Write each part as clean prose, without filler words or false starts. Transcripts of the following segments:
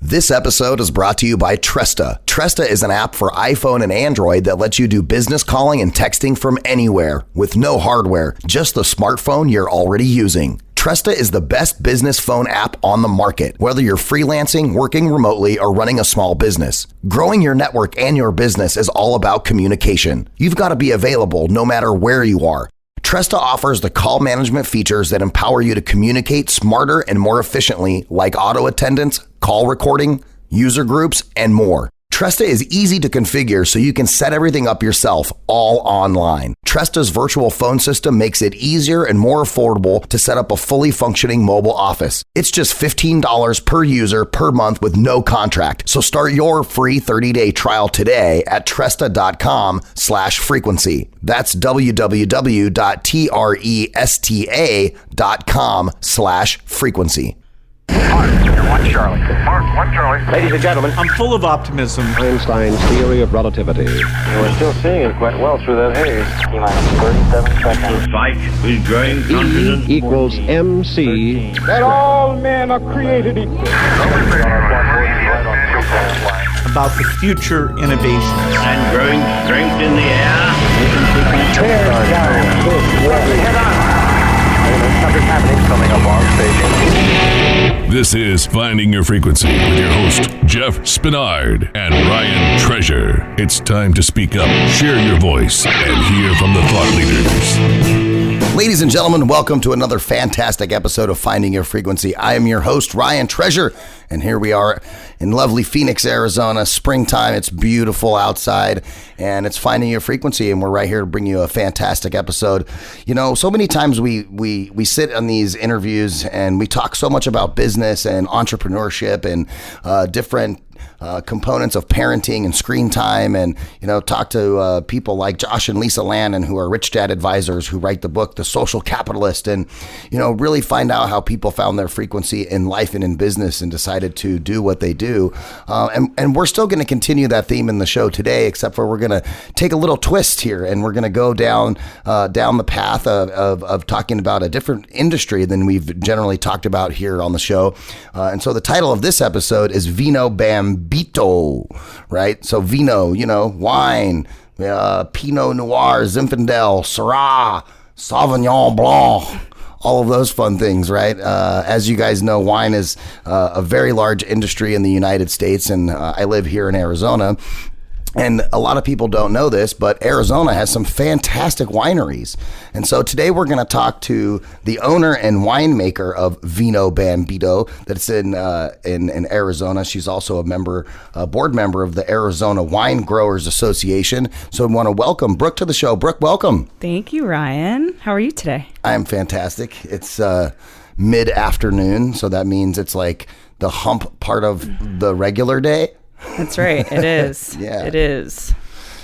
This episode is brought to you by Tresta. Tresta is an app for iPhone and Android that lets you do business calling and texting from anywhere with no hardware, just the smartphone you're already using. Tresta is the best business phone app on the market, whether you're freelancing, working remotely, or running a small business. Growing your network and your business is all about communication. You've got to be available no matter where you are. Tresta offers the call management features that empower you to communicate smarter and more efficiently, like auto attendance, call recording, user groups, and more. Tresta is easy to configure so you can set everything up yourself, all online. Tresta's virtual phone system makes it easier and more affordable to set up a fully functioning mobile office. It's just $15 per user per month with no contract. So start your free 30-day trial today at Tresta.com/frequency. That's www.tresta.com/frequency. Mark, you're 1 Charlie. Mark, 1 Charlie. Ladies and gentlemen, I'm full of optimism. Einstein's theory of relativity. We're still seeing it quite well through that haze. T-minus 37 seconds. Fight with growing confidence. E equals MC. That all men are created equal. About the future innovations. And growing strength in the air. Tear down this weather. Head on. Something's happening coming up on station. This is Finding Your Frequency with your host, Jeff Spinard and Ryan Treasure. It's time to speak up, share your voice, and hear from the thought leaders. Ladies and gentlemen, welcome to another fantastic episode of Finding Your Frequency. I am your host, Ryan Treasure, and here we are in lovely Phoenix, Arizona. Springtime, it's beautiful outside, and it's Finding Your Frequency, and we're right here to bring you a fantastic episode. You know, so many times we sit on these interviews and we talk so much about business and entrepreneurship and different components of parenting and screen time, and talk to people like Josh and Lisa Lannon, who are Rich Dad Advisors, who write the book The Social Capitalist, and really find out how people found their frequency in life and in business and decided to do what they do. And we're still going to continue that theme in the show today, except for we're going to take a little twist here, and we're going to go down the path of talking about a different industry than we've generally talked about here on the show. And so the title of this episode is Vino Bandito, right? So vino, wine, Pinot Noir, Zinfandel, Syrah, Sauvignon Blanc, all of those fun things, right? As you guys know, wine is a very large industry in the United States, and I live here in Arizona. And a lot of people don't know this, but Arizona has some fantastic wineries. And so today we're going to talk to the owner and winemaker of Vino Bandito that's in Arizona. She's also a board member of the Arizona Wine Growers Association. So we want to welcome Brooke to the show. Brooke, welcome. Thank you, Ryan. How are you today? I'm fantastic. It's mid-afternoon, so that means it's like the hump part of the regular day. That's right. It is. Yeah. It is.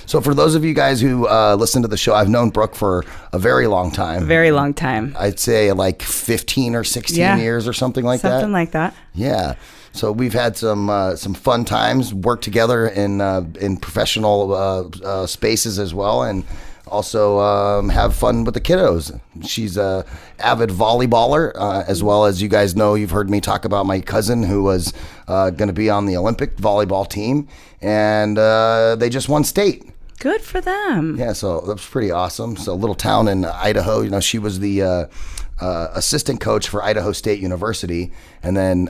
So for those of you guys who listen to the show, I've known Brooke for a very long time. A very long time. I'd say like 15 or 16 years or something like that. Something like that. Yeah. So we've had some fun times, worked together in professional spaces as well, and also have fun with the kiddos. She's a avid volleyballer, as well as you guys know, you've heard me talk about my cousin who was going to be on the Olympic volleyball team, and they just won state. Good for them. Yeah, so that was pretty awesome. So a little town in Idaho, she was the assistant coach for Idaho State University, and then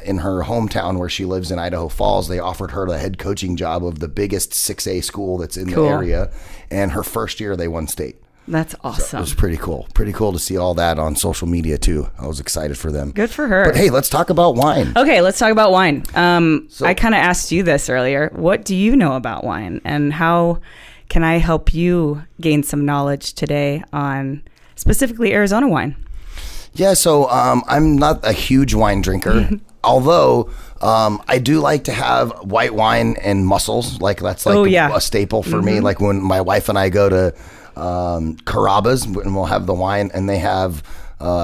in her hometown where she lives in Idaho Falls, they offered her the head coaching job of the biggest 6A school that's in the area, and her first year they won state. That's awesome. So it was pretty cool to see all that on social media too. I was excited for them. Good for her. But hey, let's talk about wine. Okay, let's talk about wine. I kind of asked you this earlier. What do you know about wine, and how can I help you gain some knowledge today on specifically Arizona wine? Yeah, so I'm not a huge wine drinker, although I do like to have white wine and mussels. Like that's like a staple for me. Like when my wife and I go to Carrabba's, and we'll have the wine, and they have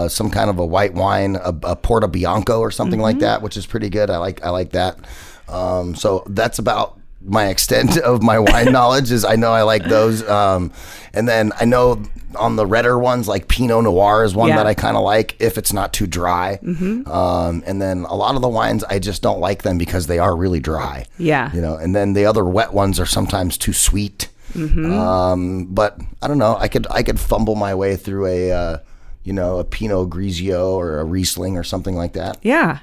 some kind of a white wine, a Porto Bianco or something like that, which is pretty good. I like that. So that's about my extent of my wine knowledge is I know I like those. And then I know on the redder ones, like Pinot Noir is one that I kind of like if it's not too dry. And then a lot of the wines, I just don't like them because they are really dry. Yeah. And then the other wet ones are sometimes too sweet. But I don't know. I could fumble my way through a Pinot Grigio or a Riesling or something like that. Yeah.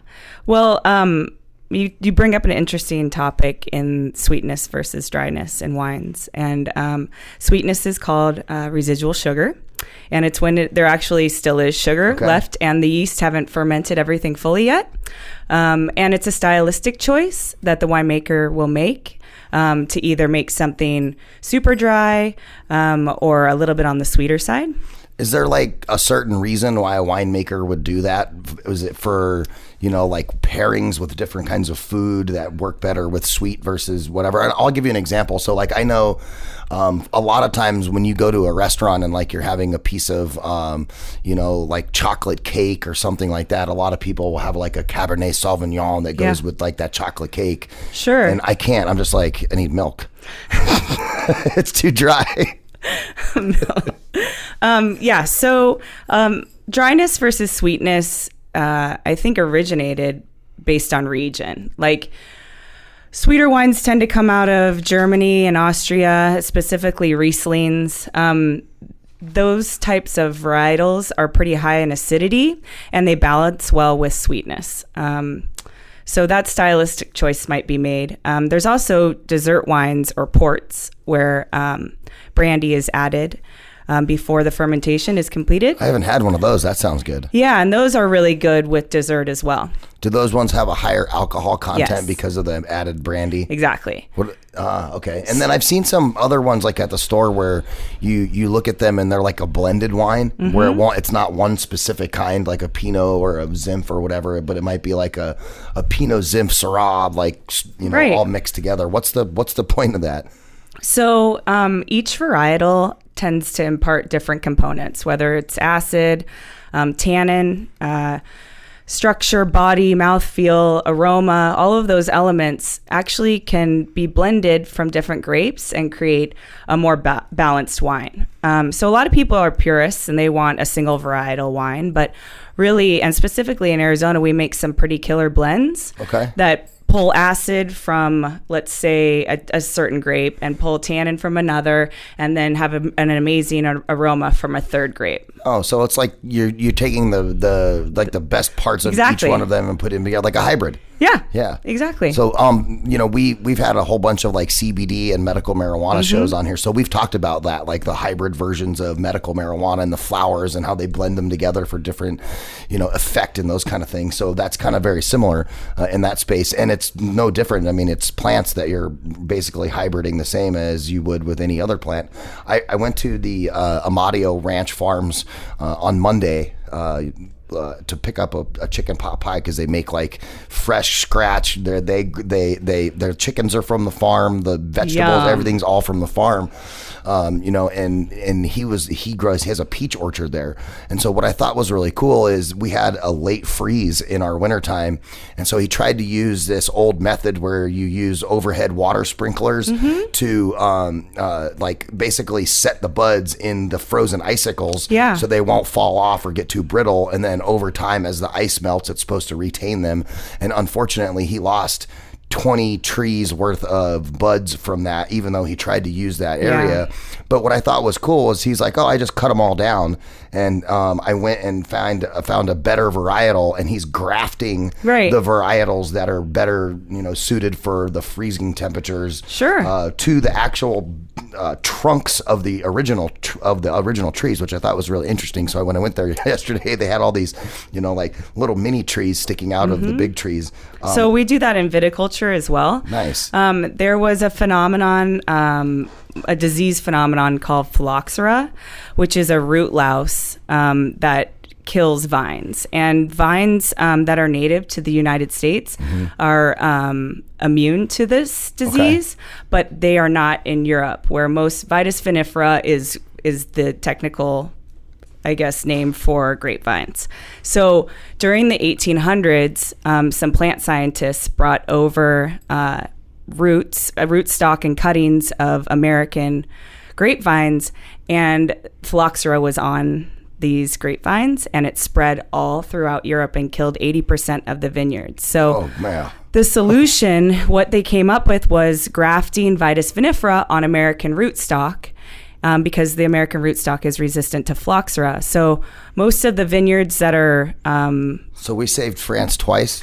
Well, you bring up an interesting topic in sweetness versus dryness in wines. And sweetness is called residual sugar. And it's when there actually still is sugar left and the yeast haven't fermented everything fully yet. And it's a stylistic choice that the winemaker will make to either make something super dry or a little bit on the sweeter side. Is there like a certain reason why a winemaker would do that? Was it for, like pairings with different kinds of food that work better with sweet versus whatever? And I'll give you an example. So like I know a lot of times when you go to a restaurant and like you're having a piece of, like chocolate cake or something like that, a lot of people will have like a Cabernet Sauvignon that goes with like that chocolate cake. Sure. And I can't. I'm just like, I need milk. It's too dry. So dryness versus sweetness, I think originated based on region. Like sweeter wines tend to come out of Germany and Austria, specifically Rieslings. Those types of varietals are pretty high in acidity and they balance well with sweetness. So that stylistic choice might be made. There's also dessert wines or ports where brandy is added before the fermentation is completed. I haven't had one of those. That sounds good. Yeah, and those are really good with dessert as well. Do those ones have a higher alcohol content Yes. because of the added brandy? Exactly. Okay. And then I've seen some other ones like at the store where you look at them and they're like a blended wine where it's not one specific kind, like a Pinot or a Zinf or whatever, but it might be like a Pinot Zinf Syrah, like all mixed together. What's the point of that? So each varietal tends to impart different components, whether it's acid, tannin, structure, body, mouthfeel, aroma. All of those elements actually can be blended from different grapes and create a more balanced wine. So a lot of people are purists and they want a single varietal wine, but really, and specifically in Arizona, we make some pretty killer blends that pull acid from, let's say, a certain grape and pull tannin from another and then have an amazing aroma from a third grape. Oh, so it's like you're taking the best parts of each one of them and put it together like a hybrid. Yeah, exactly. So, we've had a whole bunch of like CBD and medical marijuana shows on here. So we've talked about that, like the hybrid versions of medical marijuana and the flowers and how they blend them together for different, effect and those kind of things. So that's kind of very similar in that space. And it's no different. I mean, it's plants that you're basically hybriding the same as you would with any other plant. I went to the Amadio Ranch Farms on Monday, to pick up a chicken pot pie because they make like fresh scratch. Their chickens are from the farm. The vegetables, everything's all from the farm. And he has a peach orchard there. And so what I thought was really cool is we had a late freeze in our wintertime. And so he tried to use this old method where you use overhead water sprinklers to basically set the buds in the frozen icicles so they won't fall off or get too brittle. And then over time, as the ice melts, it's supposed to retain them. And unfortunately, he lost 20 trees worth of buds from that, even though he tried to use that area. But what I thought was cool is he's like, I just cut them all down. And I went and found a better varietal, and he's grafting the varietals that are better, suited for the freezing temperatures to the actual trunks of the original trees, which I thought was really interesting. So when I went there yesterday, they had all these, like little mini trees sticking out of the big trees. So we do that in viticulture as well. Nice. There was a phenomenon, a disease phenomenon called phylloxera, which is a root louse that kills vines. And vines that are native to the United States are immune to this disease, but they are not in Europe, where most Vitis vinifera is the technical, I guess, name for grapevines. So during the 1800s, some plant scientists brought over rootstock and cuttings of American grapevines, and phylloxera was on these grapevines, and it spread all throughout Europe and killed 80% of the vineyards. So the solution, what they came up with, was grafting Vitis vinifera on American rootstock, because the American rootstock is resistant to phylloxera. So most of the vineyards that are... So we saved France twice?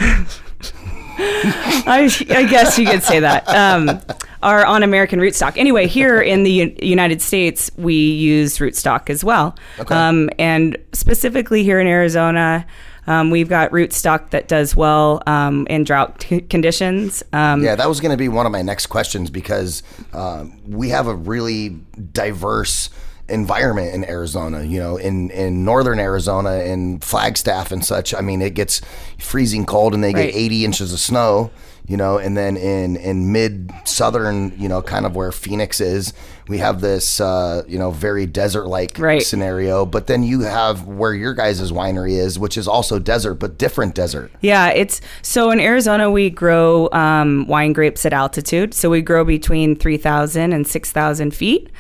I guess you could say that. Are on American rootstock. Anyway, here in the United States, we use rootstock as well. Okay. And specifically here in Arizona, we've got rootstock that does well in drought conditions. Yeah, that was going to be one of my next questions, because we have a really diverse environment in Arizona. You know, in northern Arizona, in Flagstaff and such, I mean, it gets freezing cold and they get 80 inches of snow. You know, and then in mid-southern, you know, kind of where Phoenix is, we have this, very desert-like scenario. But then you have where your guys' winery is, which is also desert, but different desert. Yeah, so in Arizona, we grow wine grapes at altitude. So we grow between 3,000 and 6,000 feet.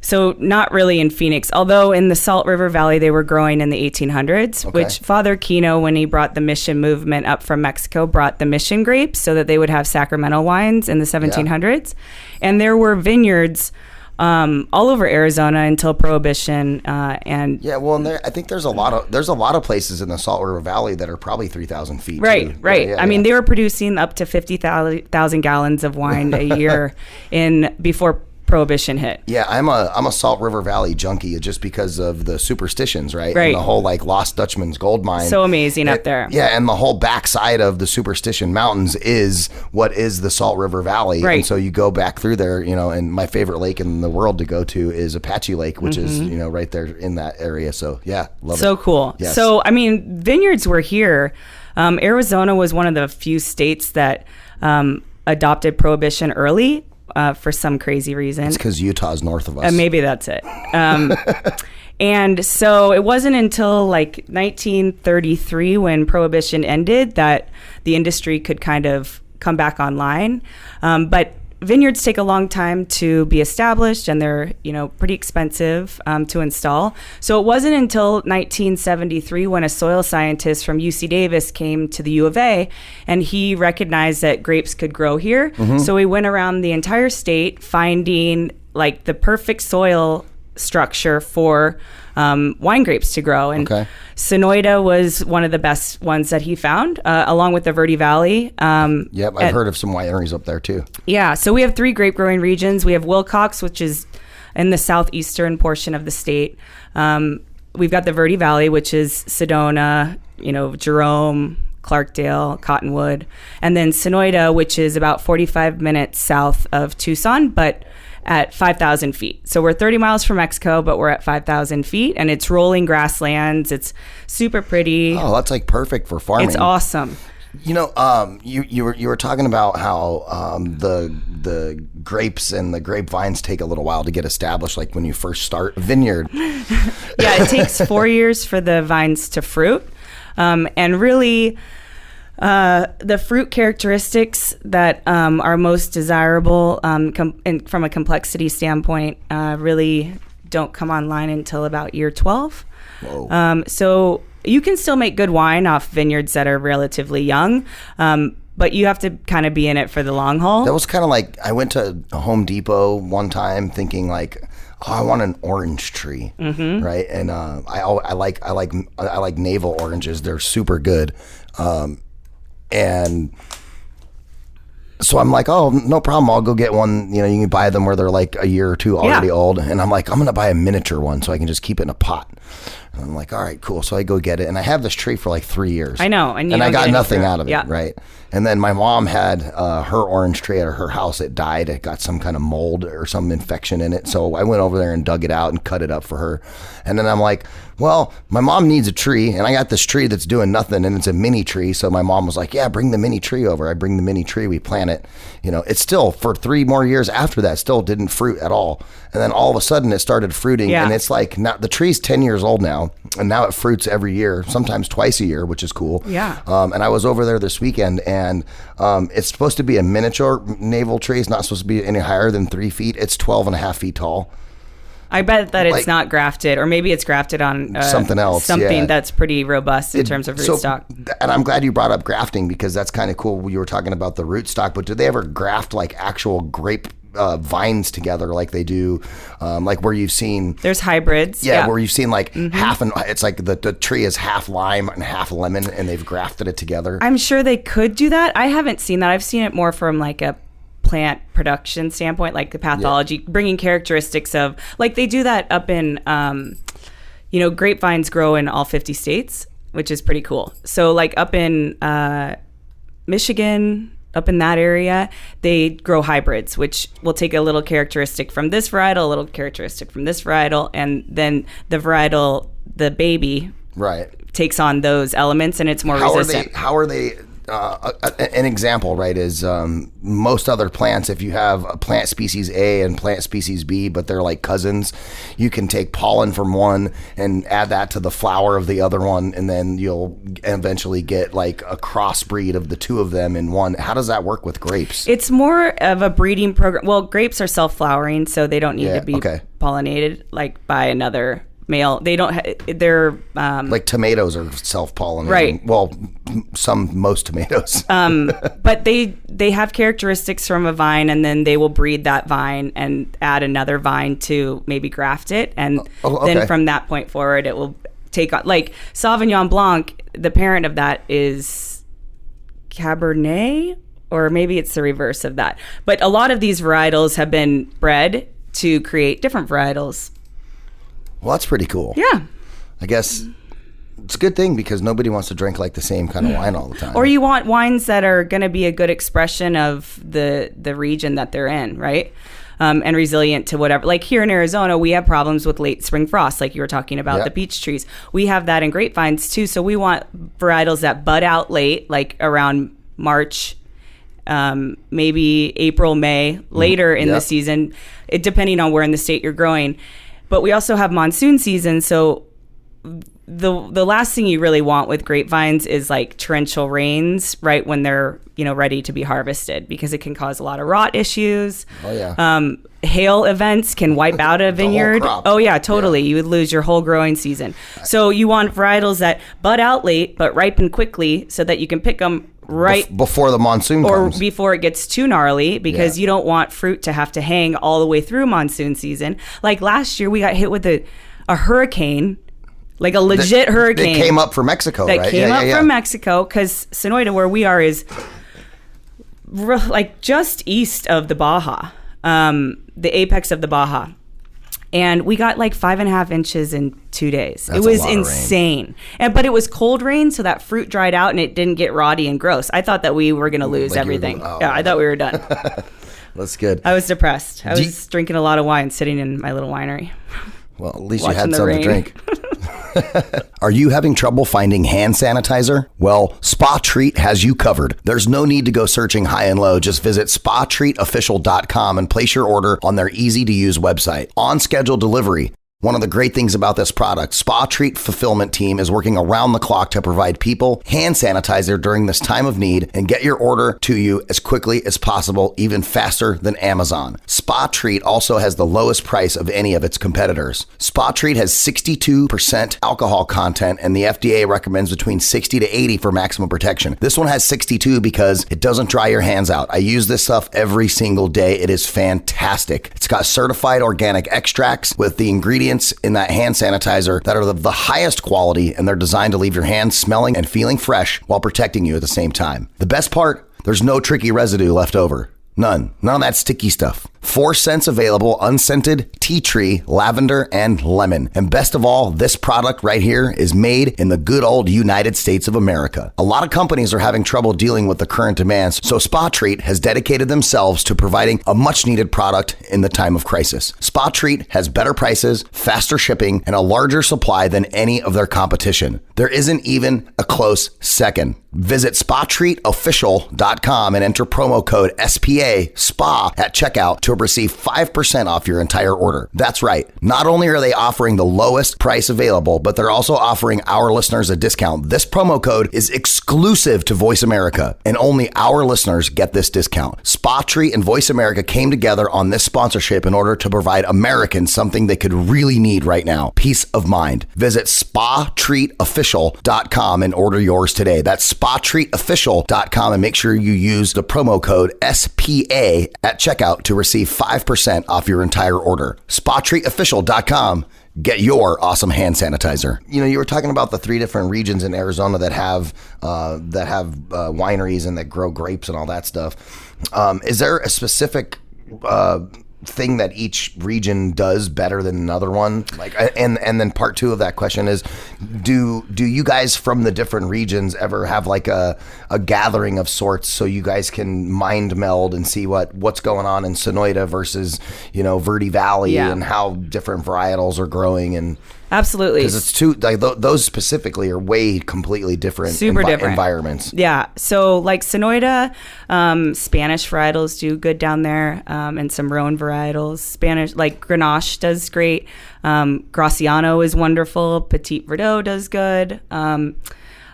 So not really in Phoenix, although in the Salt River Valley, they were growing in the 1800s, which Father Kino, when he brought the mission movement up from Mexico, brought the mission grapes so that they would have sacramental wines in the 1700s. Yeah. And there were vineyards all over Arizona until Prohibition. And I think there's a lot of places in the Salt River Valley that are probably 3,000 feet. Right. Yeah, I mean, they were producing up to 50,000 gallons of wine a year before Prohibition hit. Yeah, I'm a Salt River Valley junkie just because of the superstitions, right? Right. And the whole Lost Dutchman's gold mine. So amazing up there. Yeah, and the whole backside of the Superstition Mountains is what is the Salt River Valley. Right. And so you go back through there, you know, and my favorite lake in the world to go to is Apache Lake, which is, you know, right there in that area. So yeah, love it. So cool. Yes. So, I mean, vineyards were here. Arizona was one of the few states that adopted Prohibition early. For some crazy reason. It's because Utah's north of us. Maybe that's it. And so it wasn't until 1933 when Prohibition ended that the industry could kind of come back online. But vineyards take a long time to be established, and they're, you know, pretty expensive to install. So it wasn't until 1973 when a soil scientist from UC Davis came to the U of A, and he recognized that grapes could grow here. Mm-hmm. So he went around the entire state finding the perfect soil structure for wine grapes to grow. And Sonoyta was one of the best ones that he found, along with the Verde Valley. Yep, I've heard of some wineries up there too. Yeah, so we have 3 grape growing regions. We have Wilcox, which is in the southeastern portion of the state. We've got the Verde Valley, which is Sedona, you know, Jerome, Clarkdale, Cottonwood, and then Sonoyta, which is about 45 minutes south of Tucson, but at 5,000 feet. So we're 30 miles from Mexico, but we're at 5,000 feet, and it's rolling grasslands. It's super pretty. Oh, that's perfect for farming. It's awesome. You know, you were talking about how the grapes and the grapevines take a little while to get established, like when you first start a vineyard. Yeah, it takes 4 years for the vines to fruit, and really. The fruit characteristics that are most desirable and from a complexity standpoint really don't come online until about year 12. Whoa. So you can still make good wine off vineyards that are relatively young, but you have to kind of be in it for the long haul. That was kind of like, I went to Home Depot one time thinking I want an orange tree, right? And I like navel oranges. They're super good. And so I'm like, oh, no problem. I'll go get one. You know, you can buy them where they're a year or two already old. And I'm like, I'm going to buy a miniature one so I can just keep it in a pot. And I'm like, all right, cool. So I go get it. And I have this tree for 3 years. I know. And I got nothing out of it, right? And then my mom had her orange tree at her house. It died. It got some kind of mold or some infection in it. So I went over there and dug it out and cut it up for her. And then I'm like, Well, my mom needs a tree, and I got this tree that's doing nothing, and it's a mini tree. So my mom was like, yeah, bring the mini tree over. I bring the mini tree, we plant it. It's still, for 3 more years after that, still didn't fruit at all. And then all of a sudden it started fruiting, and it's like, now the tree's 10 years old now, and now it fruits every year, sometimes twice a year, which is cool. Yeah. And I was over there this weekend, and it's supposed to be a miniature navel tree. It's not supposed to be any higher than 3 feet. It's 12 and a half feet tall. I bet that it's not grafted, or maybe it's grafted on something else. Something that's pretty robust in terms of rootstock. And I'm glad you brought up grafting, because that's kind of cool. You were talking about the rootstock, but do they ever graft like actual grape vines together like they do, like where you've seen? There's hybrids. Yeah, where you've seen like half, and it's like the tree is half lime and half lemon, and they've grafted it together. I'm sure they could do that. I haven't seen that. I've seen it more from like a plant production standpoint, like the pathology, bringing characteristics of, like they do that up in, grapevines grow in all 50 states, which is pretty cool. So like up in Michigan, up in that area, they grow hybrids, which will take a little characteristic from this varietal, a little characteristic from this varietal, and then the varietal, the baby, takes on those elements, and it's more resistant. How are they? An example, right, is most other plants, if you have a plant species A and plant species B, but they're like cousins, you can take pollen from one and add that to the flower of the other one, and then you'll eventually get like a crossbreed of the two of them in one. How does that work with grapes? It's more of a breeding program. Well, grapes are self-flowering, so they don't need to be pollinated like by another male. They don't they're like tomatoes are self-pollinating, right? Well, most tomatoes, but they have characteristics from a vine, and then they will breed that vine and add another vine to maybe graft it, and then from that point forward it will take on, like Sauvignon Blanc, the parent of that is Cabernet, or maybe it's the reverse of that, but a lot of these varietals have been bred to create different varietals. Well, that's pretty cool. Yeah. I guess it's a good thing, because nobody wants to drink like the same kind of wine all the time. Or you want wines that are going to be a good expression of the region that they're in, right? And resilient to whatever. Like here in Arizona, we have problems with late spring frost, like you were talking about, the peach trees. We have that in grapevines too. So we want varietals that bud out late, like around March, maybe April, May, later in the season, depending on where in the state you're growing. But we also have monsoon season, so the last thing you really want with grapevines is like torrential rains right when they're ready to be harvested, because it can cause a lot of rot issues. Oh yeah. Hail events can wipe out a vineyard. Oh yeah, totally. Yeah. You would lose your whole growing season. So you want varietals that bud out late but ripen quickly, so that you can pick them right before the monsoon comes, or before it gets too gnarly, because you don't want fruit to have to hang all the way through monsoon season. Like last year we got hit with a hurricane, like a legit hurricane. It came up from Mexico, that right? Came up from Mexico, because Sonoita, where we are, is like just east of the Baja, the apex of the Baja. And we got like 5.5 inches in 2 days. That's it was insane. But it was cold rain, so that fruit dried out and it didn't get rotty and gross. I thought that we were going to lose everything. I thought we were done. That's good. I was depressed. I was drinking a lot of wine, sitting in my little winery. Well, at least you had something to drink. Are you having trouble finding hand sanitizer? Well, Spa Treat has you covered. There's no need to go searching high and low. Just visit spatreatofficial.com and place your order on their easy-to-use website. On schedule delivery. One of the great things about this product, Spa Treat Fulfillment Team is working around the clock to provide people hand sanitizer during this time of need and get your order to you as quickly as possible, even faster than Amazon. Spa Treat also has the lowest price of any of its competitors. Spa Treat has 62% alcohol content, and the FDA recommends between 60 to 80 for maximum protection. This one has 62 because it doesn't dry your hands out. I use this stuff every single day. It is fantastic. It's got certified organic extracts with the ingredients in that hand sanitizer that are of the highest quality, and they're designed to leave your hands smelling and feeling fresh while protecting you at the same time. The best part, there's no tricky residue left over. None of that sticky stuff. 4 scents available: unscented, tea tree, lavender, and lemon. And best of all, this product right here is made in the good old United States of America. A lot of companies are having trouble dealing with the current demands, so Spa Treat has dedicated themselves to providing a much needed product in the time of crisis. Spa Treat has better prices, faster shipping, and a larger supply than any of their competition. There isn't even a close second. Visit SpaTreatOfficial.com and enter promo code SPA SPA at checkout to receive 5% off your entire order. That's right. Not only are they offering the lowest price available, but they're also offering our listeners a discount. This promo code is exclusive to Voice America, and only our listeners get this discount. Spa Treat and Voice America came together on this sponsorship in order to provide Americans something they could really need right now: peace of mind. Visit SpaTreatOfficial.com and order yours today. That's SpaTreatOfficial.com, and make sure you use the promo code SPA at checkout to receive 5% off your entire order. SpaTreatOfficial.com. Get your awesome hand sanitizer. You know, you were talking about the 3 different regions in Arizona that have wineries and that grow grapes and all that stuff. Is there a specific thing that each region does better than another one? Like, and then part 2 of that question is, do you guys from the different regions ever have like a gathering of sorts so you guys can mind meld and see what's going on in Sonoyta versus, you know, Verde Valley, and how different varietals are growing? And absolutely, because it's two, like those specifically are way completely different, different environments. Yeah, so like Sonoyta, Spanish varietals do good down there, and some Rhone varietals. Spanish, like Grenache does great. Graciano is wonderful. Petit Verdot does good.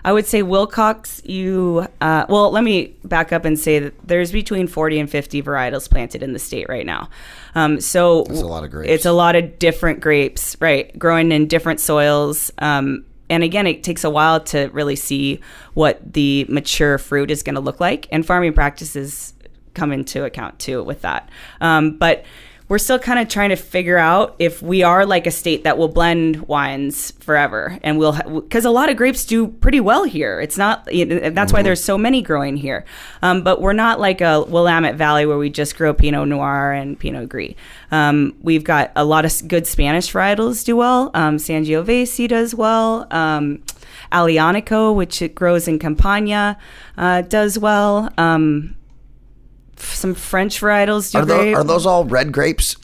I would say Wilcox, well, let me back up and say that there's between 40 and 50 varietals planted in the state right now. So that's a lot of grapes. It's a lot of different grapes, right? Growing in different soils. And again, it takes a while to really see what the mature fruit is going to look like. And farming practices come into account too with that. But we're still kind of trying to figure out if we are like a state that will blend wines forever, and because a lot of grapes do pretty well here. It's not, that's why there's so many growing here. But we're not like a Willamette Valley where we just grow Pinot Noir and Pinot Gris. We've got a lot of good Spanish varietals do well. Sangiovese does well. Alianico, which it grows in Campania, does well. Some French varietals do great. Are those all red grapes?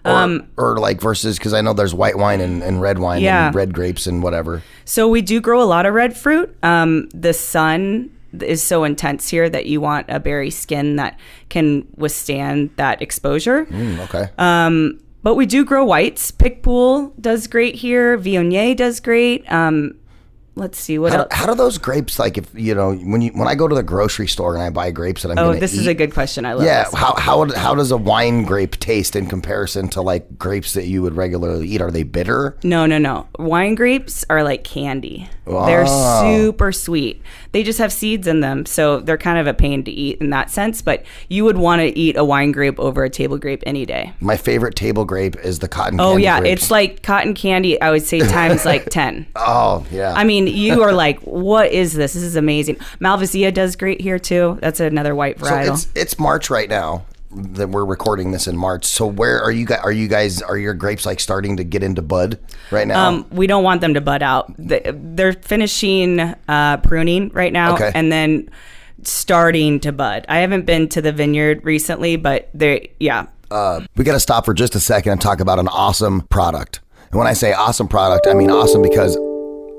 Or like versus, because I know there's white wine and red wine and red grapes and whatever. So we do grow a lot of red fruit. The sun is so intense here that you want a berry skin that can withstand that exposure. Okay. But we do grow whites. Picpoul does great here. Viognier does great. Let's see what else. How do those grapes, like, if you know, when I go to the grocery store and I buy grapes that I'm going to eat? This is a good question. I love this. Yeah, how does a wine grape taste in comparison to like grapes that you would regularly eat? Are they bitter? No. Wine grapes are like candy. Wow. They're super sweet. They just have seeds in them, so they're kind of a pain to eat in that sense, but you would want to eat a wine grape over a table grape any day. My favorite table grape is the cotton candy. Oh yeah, grapes. It's like cotton candy, I would say times like 10. Oh yeah. I mean, you are like, what is this? This is amazing. Malvasia does great here too. That's another white varietal. So it's March right now that we're recording this in March. So where are you guys? Are your grapes like starting to get into bud right now? We don't want them to bud out. They're finishing pruning right now, okay, and then starting to bud. I haven't been to the vineyard recently, but we got to stop for just a second and talk about an awesome product. And when I say awesome product, I mean awesome because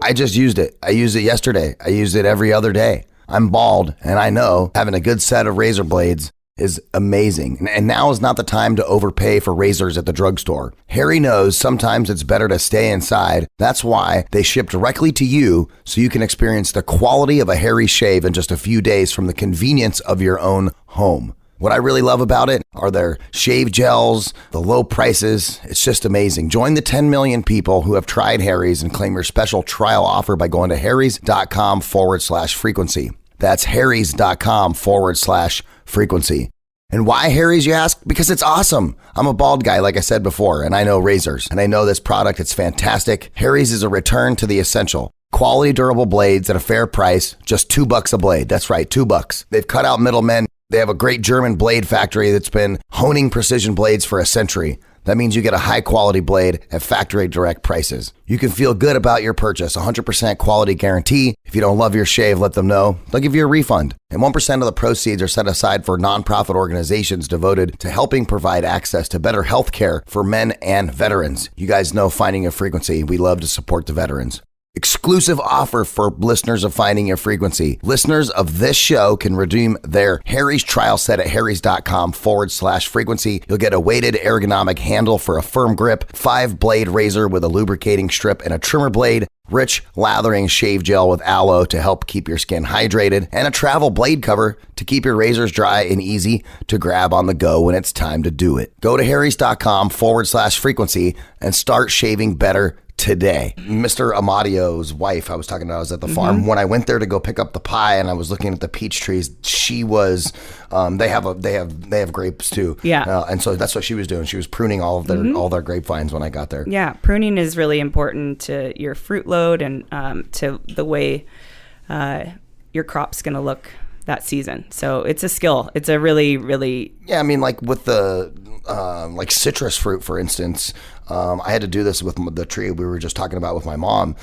I just used it. I used it yesterday. I use it every other day. I'm bald, and I know having a good set of razor blades is amazing. And now is not the time to overpay for razors at the drugstore. Harry knows sometimes it's better to stay inside. That's why they ship directly to you so you can experience the quality of a Harry shave in just a few days from the convenience of your own home. What I really love about it are their shave gels, the low prices. It's just amazing. Join the 10 million people who have tried Harry's and claim your special trial offer by going to harrys.com/frequency. That's harrys.com/frequency. And why Harry's, you ask? Because it's awesome. I'm a bald guy, like I said before, and I know razors, and I know this product. It's fantastic. Harry's is a return to the essential. Quality, durable blades at a fair price, just $2 a blade. That's right, $2. They've cut out middlemen. They have a great German blade factory that's been honing precision blades for a century. That means you get a high-quality blade at factory direct prices. You can feel good about your purchase, 100% quality guarantee. If you don't love your shave, let them know. They'll give you a refund. And 1% of the proceeds are set aside for nonprofit organizations devoted to helping provide access to better health care for men and veterans. You guys know Finding Your Frequency. We love to support the veterans. Exclusive offer for listeners of Finding Your Frequency. Listeners of this show can redeem their Harry's trial set at harrys.com/frequency. You'll get a weighted ergonomic handle for a firm grip, 5-blade razor with a lubricating strip and a trimmer blade, rich lathering shave gel with aloe to help keep your skin hydrated, and a travel blade cover to keep your razors dry and easy to grab on the go when it's time to do it. Go to harrys.com/frequency and start shaving better today. Mr. Amadio's wife, I was talking to, I was at the farm. When I went there to go pick up the pie and I was looking at the peach trees, she was, they have grapes too. Yeah. And so that's what she was doing. She was pruning all of their grapevines when I got there. Yeah. Pruning is really important to your fruit load and to the way your crop's going to look that season. So it's a skill. It's a really, really... Yeah, I mean, like with the like citrus fruit, for instance, I had to do this with the tree we were just talking about with my mom.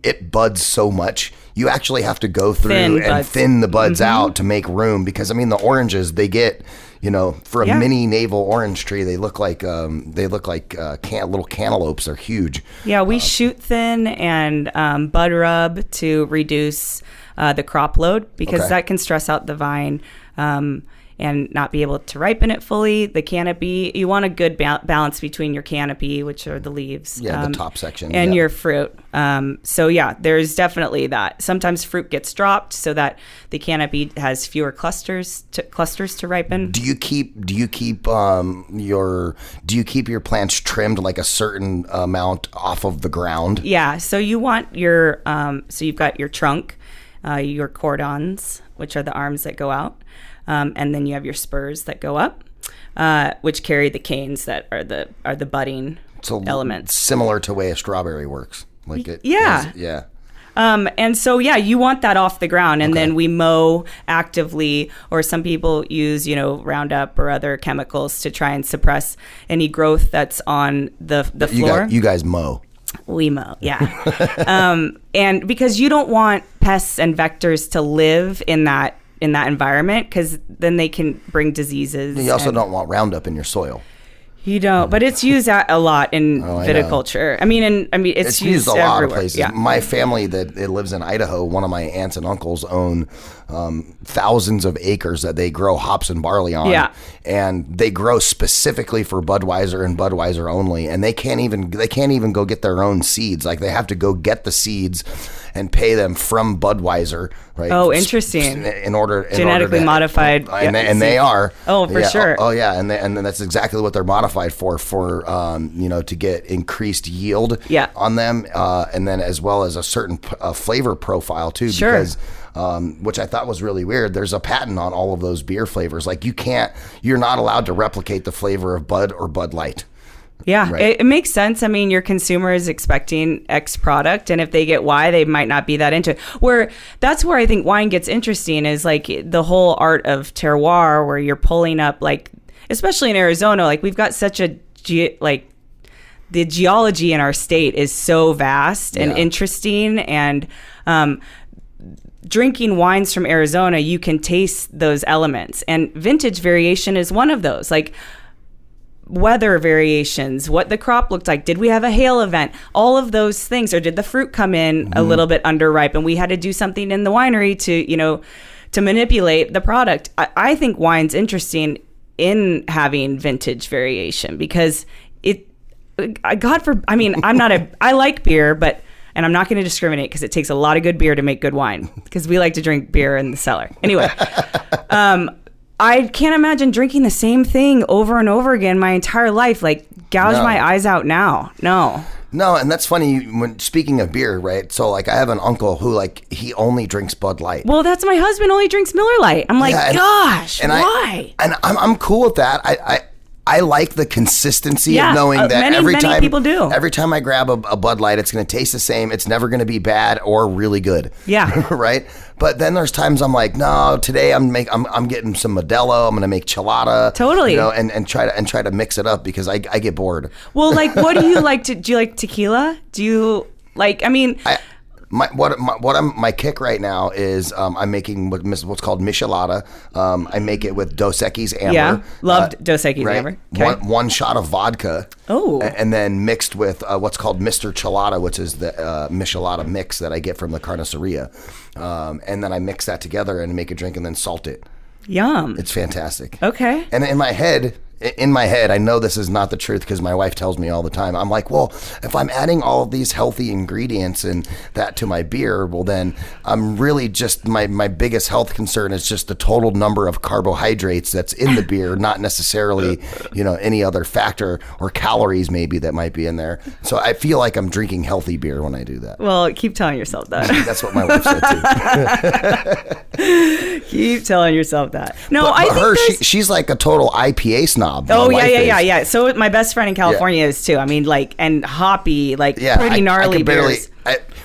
It buds so much. You actually have to go through and thin the buds out to make room because, I mean, the oranges, they get... You know, for a mini navel orange tree, they look like little cantaloupes. They're huge. Yeah, we shoot thin and bud rub to reduce the crop load because that can stress out the vine and not be able to ripen it fully. The canopy, you want a good balance between your canopy, which are the leaves, the top section, and your fruit. So yeah, there's definitely that. Sometimes fruit gets dropped so that the canopy has fewer clusters to ripen. Do you keep your plants trimmed like a certain amount off of the ground? Yeah. So you want your so you've got your trunk, your cordons, which are the arms that go out. And then you have your spurs that go up, which carry the canes that are the budding elements. Similar to the way a strawberry works. Yeah. And so, you want that off the ground. And then we mow actively, or some people use, Roundup or other chemicals to try and suppress any growth that's on the floor. You guys mow. We mow, yeah. And because you don't want pests and vectors to live in that environment, because then they can bring diseases. You also don't want Roundup in your soil. You don't, but it's used a lot in viticulture. I mean, it's used a lot of places. Yeah. My family that lives in Idaho, one of my aunts and uncles own thousands of acres that they grow hops and barley on. Yeah. And they grow specifically for Budweiser and Budweiser only. And they can't even go get their own seeds. Like, they have to go get the seeds and pay them from Budweiser, right? Oh, interesting. In order genetically modified, and they are. Oh, for sure. Oh, yeah, and that's exactly what they're modified for to get increased yield on them, and then as well as a certain flavor profile too. Sure. Because which I thought was really weird. There's a patent on all of those beer flavors. Like, you're not allowed to replicate the flavor of Bud or Bud Light. Yeah, right. It makes sense. I mean, your consumer is expecting X product, and if they get Y, they might not be that into it. That's where I think wine gets interesting, is like the whole art of terroir, where you're pulling up, like, especially in Arizona, like we've got such a the geology in our state is so vast and interesting, and drinking wines from Arizona, you can taste those elements, and vintage variation is one of those. Like, weather variations, what the crop looked like, did we have a hail event, all of those things, or did the fruit come in a little bit underripe and we had to do something in the winery to manipulate the product. I think wine's interesting in having vintage variation, because I like beer, and I'm not going to discriminate, because it takes a lot of good beer to make good wine, because we like to drink beer in the cellar. Anyway, I can't imagine drinking the same thing over and over again my entire life. Like, gouge my eyes out now. No, and that's funny, when speaking of beer, right? So, like, I have an uncle who, like, he only drinks Bud Light. Well, that's my husband, only drinks Miller Lite. I'm like, gosh, why? I'm cool with that. I like the consistency of knowing that many people do. Every time I grab a Bud Light, it's going to taste the same. It's never going to be bad or really good. Yeah. Right. But then there's times I'm like, no, today I'm getting some Modelo. I'm going to make Chelada. Totally. You know, and try to mix it up because I get bored. Well, like, what do you like do you like tequila? Do you like? I mean. My kick right now is I'm making what's called Michelada. I make it with Dos Equis Amber. Yeah, loved Dos Equis right? Amber. Okay. One shot of vodka. Oh. And then mixed with what's called Mr. Chelada, which is the Michelada mix that I get from the carniceria. And then I mix that together and make a drink and then salt it. Yum. It's fantastic. Okay. And in my head, I know this is not the truth because my wife tells me all the time. I'm like, well, if I'm adding all of these healthy ingredients and that to my beer, well, then I'm really just my biggest health concern is just the total number of carbohydrates that's in the beer, not necessarily, any other factor or calories maybe that might be in there. So I feel like I'm drinking healthy beer when I do that. Well, keep telling yourself that. That's what my wife said too. Keep telling yourself that. No, but I think she's like a total IPA snob. Oh yeah. So my best friend in California is too. I mean, like, and hoppy, like pretty gnarly beers.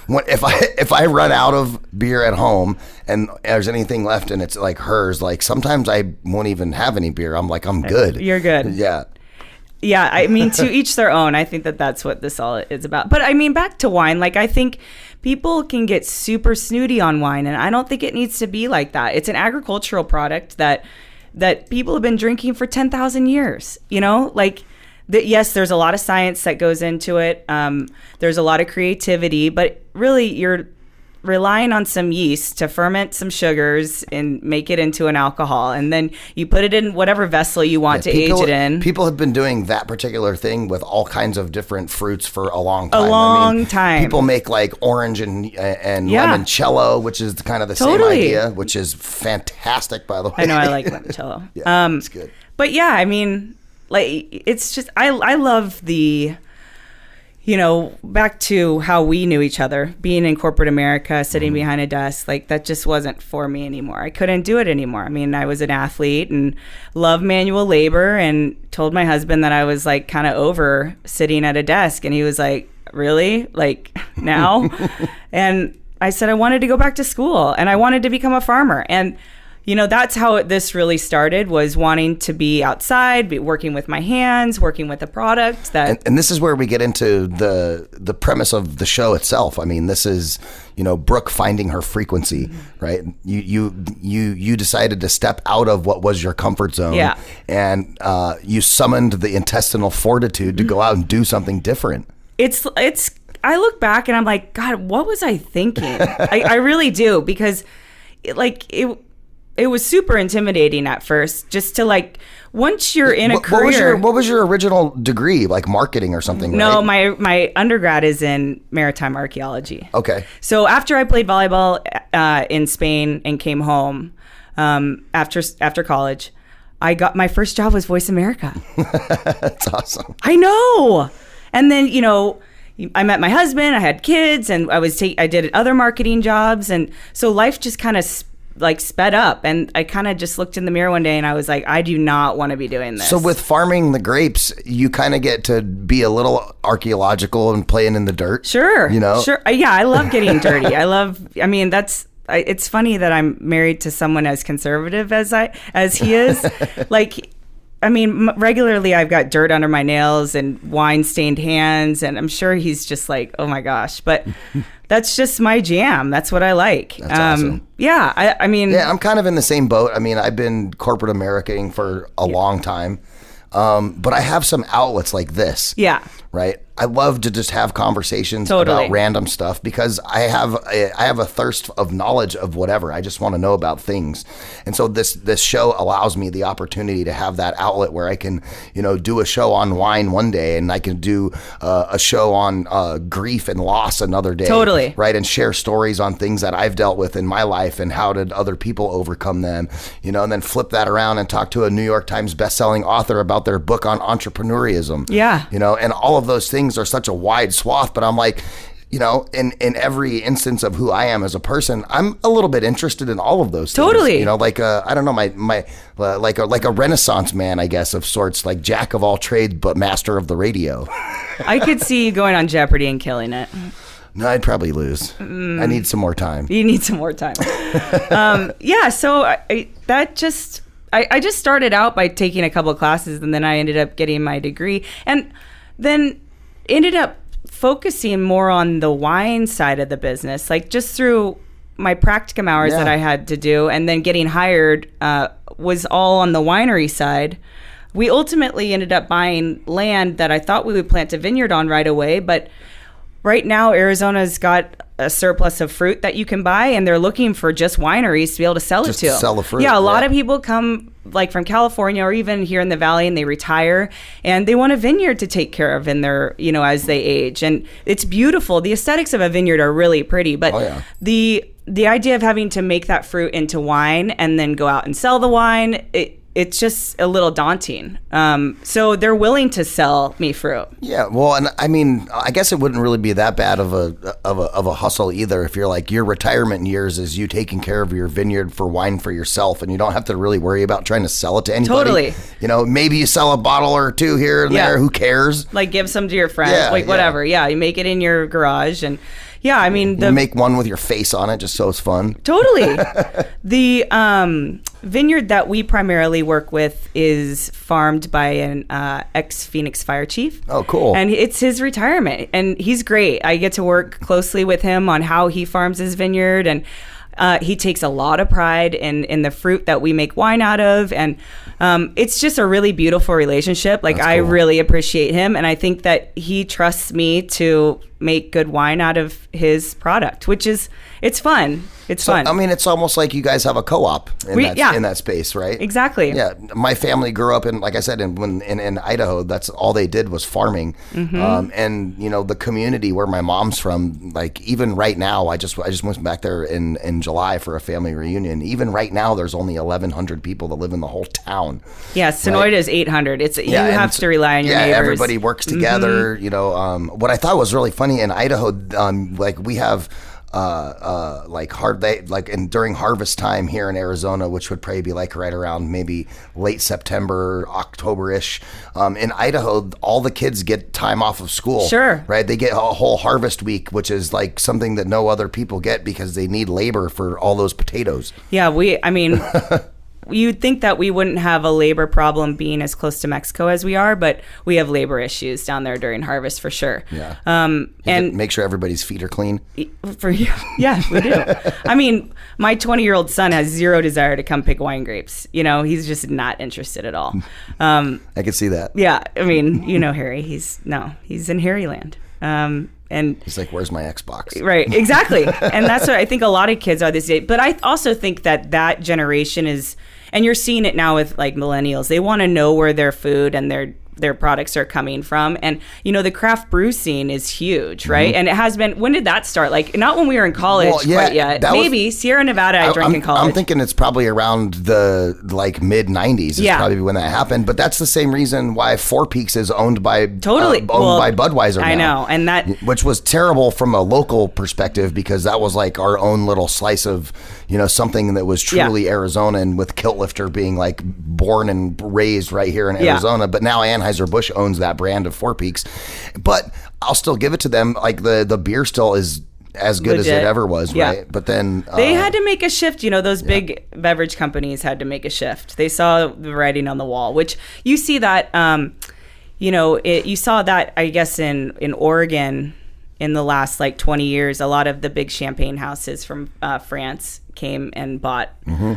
If I run out of beer at home and there's anything left and it's like hers, like sometimes I won't even have any beer. I'm like, I'm good. You're good. Yeah. Yeah, I mean, to each their own. I think that's what this all is about. But I mean, back to wine, like I think people can get super snooty on wine, and I don't think it needs to be like that. It's an agricultural product that people have been drinking for 10,000 years, yes, there's a lot of science that goes into it. There's a lot of creativity, but really you're relying on some yeast to ferment some sugars and make it into an alcohol. And then you put it in whatever vessel you want to age it in. People have been doing that particular thing with all kinds of different fruits for a long time. Time. People make like orange and limoncello, which is kind of the same idea, which is fantastic, by the way. I know, I like limoncello. It's good. But yeah, I mean, like, it's just, I love the... back to how we knew each other, being in corporate America, sitting behind a desk, like that just wasn't for me anymore. I couldn't do it anymore. I mean, I was an athlete and loved manual labor and told my husband that I was like kind of over sitting at a desk. And he was like, really? Like now? And I said, I wanted to go back to school and I wanted to become a farmer. And that's how this really started, was wanting to be outside, be working with my hands, working with a product that... And this is where we get into the premise of the show itself. I mean, this is, Brooke finding her frequency, right? You decided to step out of what was your comfort zone. Yeah. And you summoned the intestinal fortitude to go out and do something different. It's I look back and I'm like, God, what was I thinking? I really do, because it was super intimidating at first, just to like, once you're in a career. What was your original degree, like marketing or something? No, right? my undergrad is in maritime archaeology. Okay. So after I played volleyball in Spain and came home after college, I got my first job was Voice America. That's awesome. I know. And then I met my husband. I had kids, and I did other marketing jobs, and so life just kind of sped up, and I kind of just looked in the mirror one day and I was like, I do not want to be doing this. So with farming the grapes, you kind of get to be a little archaeological and playing in the dirt. Sure. Sure. Yeah, I love getting dirty. It's funny that I'm married to someone as conservative as he is. Regularly I've got dirt under my nails and wine stained hands, and I'm sure he's just like, oh my gosh, but that's just my jam. That's what I like. That's awesome. Yeah. Yeah, I'm kind of in the same boat. I mean, I've been corporate Americaing for a long time. But I have some outlets like this. Yeah. Right. I love to just have conversations about random stuff because I have a thirst of knowledge of whatever. I just want to know about things. And so this show allows me the opportunity to have that outlet where I can, do a show on wine one day, and I can do a show on grief and loss another day. Totally. Right. And share stories on things that I've dealt with in my life and how did other people overcome them, and then flip that around and talk to a New York Times bestselling author about their book on entrepreneurism. Yeah. And all of those things are such a wide swath, but I'm like, you know, in every instance of who I am as a person, I'm a little bit interested in all of those things. Totally. You know, like I don't know, like a Renaissance man, I guess, of sorts, like jack of all trades but master of the radio. I could see you going on Jeopardy and killing it. No, I'd probably lose. I need some more time. You need some more time. So I just started out by taking a couple of classes, and then I ended up getting my degree, and then ended up focusing more on the wine side of the business, like just through my practicum hours that I had to do, and then getting hired was all on the winery side. We ultimately ended up buying land that I thought we would plant a vineyard on right away, but right now Arizona's got a surplus of fruit that you can buy, and they're looking for just wineries to be able to sell it to. Just sell the fruit. Yeah, a lot of people come like from California or even here in the Valley, and they retire and they want a vineyard to take care of in their, you know, as they age. And it's beautiful. The aesthetics of a vineyard are really pretty, but the idea of having to make that fruit into wine and then go out and sell the wine, it's just a little daunting. So they're willing to sell me fruit. Yeah, well, and I mean, I guess it wouldn't really be that bad of a hustle either. If you're like, your retirement years is you taking care of your vineyard for wine for yourself, and you don't have to really worry about trying to sell it to anybody. Totally. You know, maybe you sell a bottle or two here and there. Who cares? Like give some to your friends, whatever. Yeah, you make it in your garage and. Yeah, I mean, you make one with your face on it just so it's fun. Totally. The vineyard that we primarily work with is farmed by an ex-Phoenix fire chief. Oh, cool. And it's his retirement, and he's great. I get to work closely with him on how he farms his vineyard, and he takes a lot of pride in the fruit that we make wine out of, and it's just a really beautiful relationship. Like, I really appreciate him, and I think that he trusts me to make good wine out of his product, which is, it's fun. It's fun. I mean, it's almost like you guys have a co-op in that space, right? Exactly. Yeah. My family grew up in, like I said, in Idaho. That's all they did was farming. Mm-hmm. And, you know, the community where my mom's from, like, even right now, I just went back there in July for a family reunion. Even right now, there's only 1,100 people that live in the whole town. Yeah, Sonoyta is 800. You have to rely on your neighbors. Yeah, everybody works together. Mm-hmm. You know, what I thought was really funny in Idaho, like we have during harvest time here in Arizona, which would probably be like right around maybe late September, October-ish. In Idaho, all the kids get time off of school. Sure. Right? They get a whole harvest week, which is like something that no other people get because they need labor for all those potatoes. Yeah, you'd think that we wouldn't have a labor problem being as close to Mexico as we are, but we have labor issues down there during harvest for sure. Yeah. And make sure everybody's feet are clean. Yeah, we do. I mean, my 20-year-old son has zero desire to come pick wine grapes. You know, he's just not interested at all. I can see that. Yeah. I mean, you know, Harry, he's in Harry land. And he's like, where's my Xbox? Right, exactly. And that's what I think a lot of kids are these days. But I also think that generation is, and you're seeing it now with like millennials, they want to know where their food and their products are coming from. And, you know, the craft brew scene is huge, right? Mm-hmm. And it has been, when did that start? Like, not when we were in college quite yet. Maybe Sierra Nevada I drank in college. I'm thinking it's probably around the like mid-90s is probably when that happened. But that's the same reason why Four Peaks is owned by by Budweiser now. I know. And that, which was terrible from a local perspective because that was like our own little slice of, you know, something that was truly Arizona, and with Kilt Lifter being like born and raised right here in Arizona. But now Anheuser-Busch owns that brand of Four Peaks. But I'll still give it to them. Like the beer still is as good as it ever was, right? But then they had to make a shift. You know, those big beverage companies had to make a shift. They saw the writing on the wall, which you see that, you saw that, I guess, in Oregon in the last like 20 years. A lot of the big champagne houses from France came and bought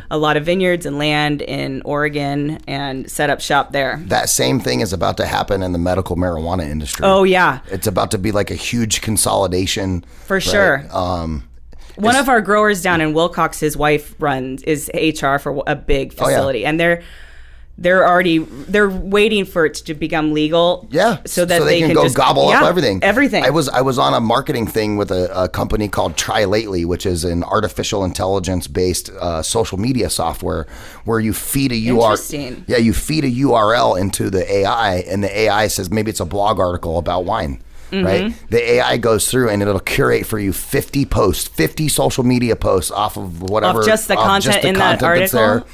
a lot of vineyards and land in Oregon and set up shop there. That same thing is about to happen in the medical marijuana industry. Oh, yeah. It's about to be like a huge consolidation. For sure. One of our growers down in Wilcox, his wife is HR for a big facility. And they're waiting for it to become legal. Yeah. So they can go just gobble up everything. Everything. I was on a marketing thing with a company called Try Lately, which is an artificial intelligence based social media software where you feed a URL. You feed a URL into the AI, and the AI says maybe it's a blog article about wine. right? The AI goes through and it'll curate for you 50 posts, 50 social media posts off of whatever. Of just the content in that article?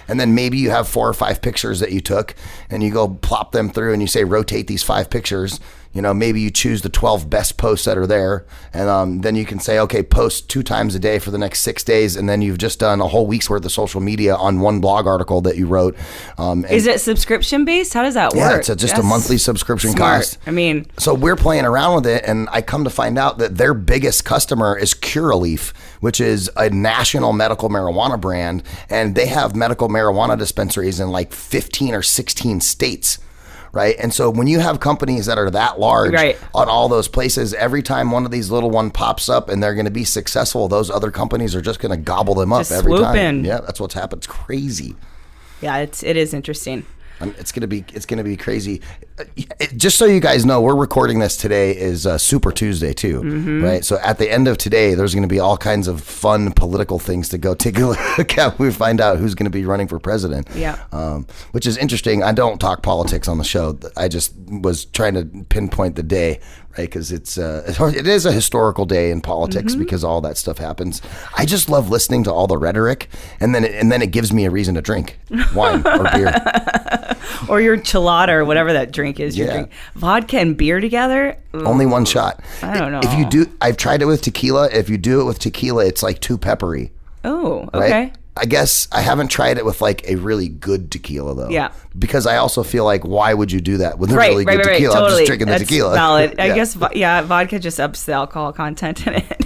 And then maybe you have 4 or 5 pictures that you took and you go plop them through and you say, rotate these 5 pictures. You know, maybe you choose the 12 best posts that are there. And then you can say, okay, post 2 times a day for the next 6 days. And then you've just done a whole week's worth of social media on one blog article that you wrote. Is it subscription based? How does that work? Yeah, it's just a monthly subscription cost. I mean, so we're playing around with it. And I come to find out that their biggest customer is Curaleaf, which is a national medical marijuana brand. And they have medical marijuana dispensaries in like 15 or 16 states. Right. And so when you have companies that are that large on all those places, every time one of these little one pops up and they're going to be successful, those other companies are just going to gobble them up every time. In. Yeah, that's what's happened. It's crazy. Yeah, it is interesting. It's gonna be crazy. Just so you guys know, we're recording this today is Super Tuesday too, right? So at the end of today, there's gonna be all kinds of fun political things to go take a look at. We find out who's gonna be running for president. Yeah, which is interesting. I don't talk politics on the show. I just was trying to pinpoint the day. Right, because it is a historical day in politics because all that stuff happens. I just love listening to all the rhetoric, and then it gives me a reason to drink wine or beer, or your chelada or whatever that drink is. You drink vodka and beer together. Only one shot. I don't know. If you do, I've tried it with tequila. If you do it with tequila, it's like too peppery. Oh, okay. Right? I guess I haven't tried it with like a really good tequila though. Yeah. Because I also feel like, why would you do that with a really good tequila? Totally. I'm just drinking the tequila. Valid. I guess, vodka just ups the alcohol content in it.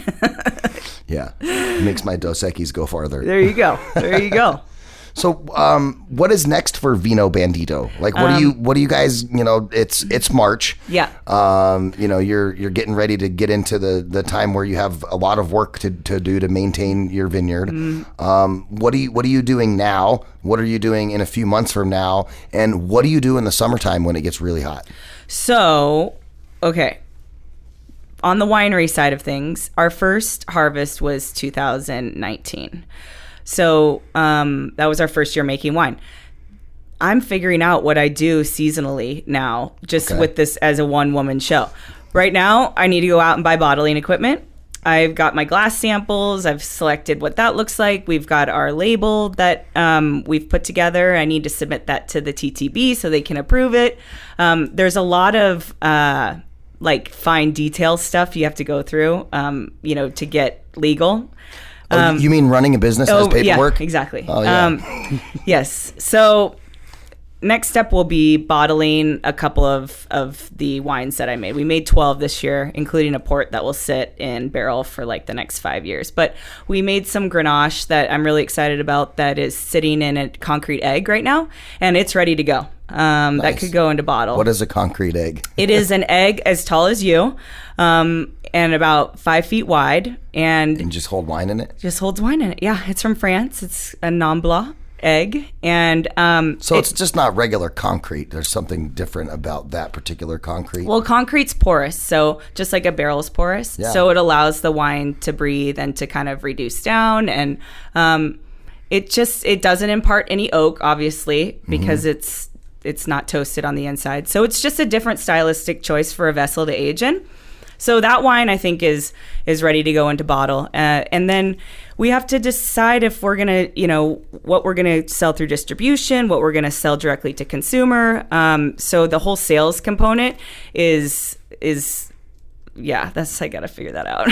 Yeah. It makes my Dos Equis go farther. There you go. So, what is next for Vino Bandito? Like, what do you guys? You know, it's March. Yeah. You know, you're getting ready to get into the time where you have a lot of work to do to maintain your vineyard. What are you doing now? What are you doing in a few months from now? And what do you do in the summertime when it gets really hot? So, okay. On the winery side of things, our first harvest was 2019. So that was our first year making wine. I'm figuring out what I do seasonally now, just with this as a one-woman show. Right now, I need to go out and buy bottling equipment. I've got my glass samples. I've selected what that looks like. We've got our label that we've put together. I need to submit that to the TTB so they can approve it. There's a lot of like fine detail stuff you have to go through, to get legal. You mean running a business as paperwork? Yeah, exactly. Oh, yeah. Yes. So next step will be bottling a couple of the wines that I made. We made 12 this year, including a port that will sit in barrel for like the next 5 years. But we made some Grenache that I'm really excited about that is sitting in a concrete egg right now, and it's ready to go. Nice. That could go into bottle. What is a concrete egg? It is an egg as tall as you, and about 5 feet wide. And just hold wine in it? Just holds wine in it. Yeah, it's from France. It's a non-blanc egg. And so it's just not regular concrete. There's something different about that particular concrete. Well, concrete's porous, so just like a barrel is porous. Yeah. So it allows the wine to breathe and to kind of reduce down. And it doesn't impart any oak, obviously, because it's not toasted on the inside. So it's just a different stylistic choice for a vessel to age in. So that wine, I think, is ready to go into bottle. And then we have to decide if we're going to, what we're going to sell through distribution, what we're going to sell directly to consumer. So the whole sales component is I got to figure that out.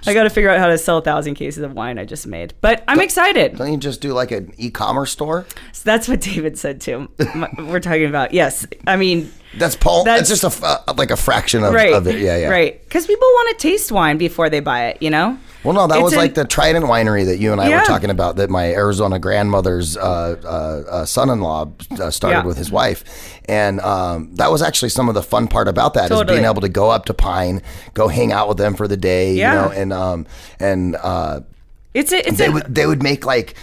I got to figure out how to sell 1,000 cases of wine I just made. But I'm excited. Don't you just do like an e-commerce store? So that's what David said too. We're talking about, yes. I mean, that's just a fraction of it. Yeah. Right. Because people want to taste wine before they buy it, Well, no, that was like the Trident Winery that you and I were talking about that my Arizona grandmother's son-in-law started with his wife. And that was actually some of the fun part about that is being able to go up to Pine, go hang out with them for the day, They would make like